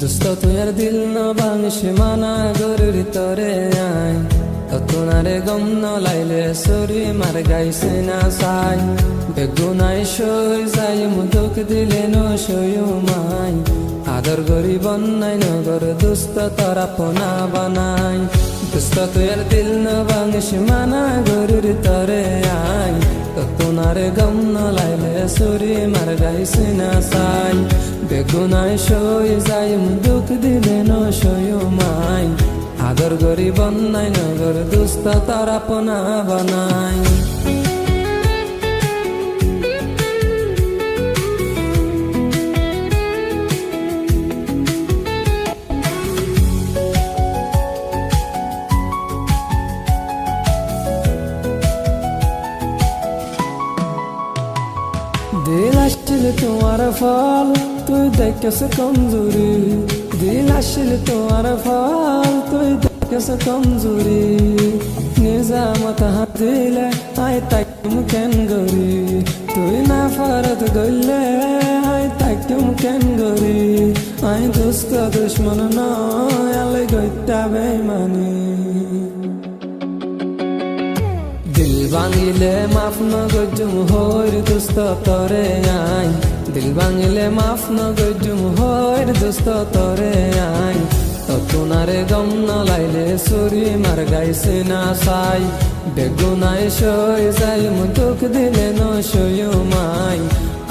দোস্ত তুই আর দিল ন ভাঙিস মানা গরুর তরে আই ততনারে গম ন লাইলে সরি মার গাইছে না সাই বেগুনাই সই যাই মুদুক দিলে ন সয়ু মাই আদর গরি বন্যাই নগর দুস্ত তরা পোনা বানাই দোস্ত তুই আর দিল ন ভাঙিস মানা গরুর তরে আই ততনারে গম ন লাইলে সরি মার গাইছে না সাই বেগুনাই সই যাই মুদুক দিলে ন সয়ু মাই আদর গরি বন্যাই নগর দুস্ত তারা পোনা বানাই দিল আসছিল তোমার ফল তুই দেখেছ কমজোরি দিল আসছিল তোমার ফল তুই দেখেছ কমজোরি নিজামত হাত দিলে আই তাকুম কেন গরি তুই না ফারত গইলে আই তাকুম কেন গরি আই দুস্ত দুশ্মন নয় আলে গইতা বেমানি দিল ভাঙিলে মাফ ন গজুম হইর দুস্ত তরে আই দিল ভাঙিলে মাফ ন গজুম হইর দুস্ত তরে আই ততনারে গম ন লাইলে সরি মার গাইছে না সাই বেগুনাই সই যাই মুদুক দিলে ন সয়ু মাই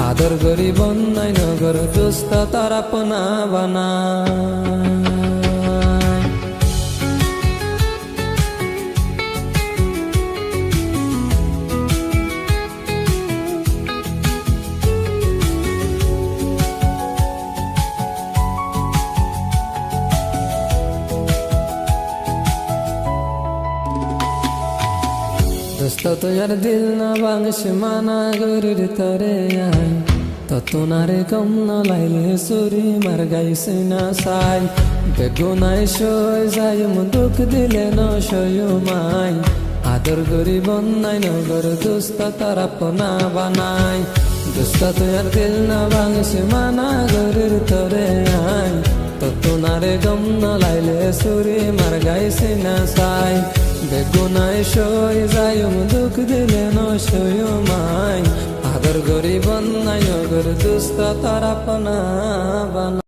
আদর গরি বন্যাই নগর দুস্ত তারা পোনা বানাই দোস্ত তুই আর দিল না ভাঙিস মানা গরুর তরে আই ততনারে গম ন লাইলে সরি মার গাইছে না সাই বেগুনাই সই যাই মুদুক দিলে ন সয়ু মাই আদর গরি বন্যাই নগর দুস্ত তারা পোনা বানাই দোস্ত তুই আর দিল না ভাঙিস মানা গরুর তরে আই ততনারে গম ন লাইলে সরি মার গাইছে না সাই বেগুনাই সই যাই মুদুক দিলে ন সয়ু মাই আদর গরি বন্যাই নগর দুস্ত তারা পোনা বানাই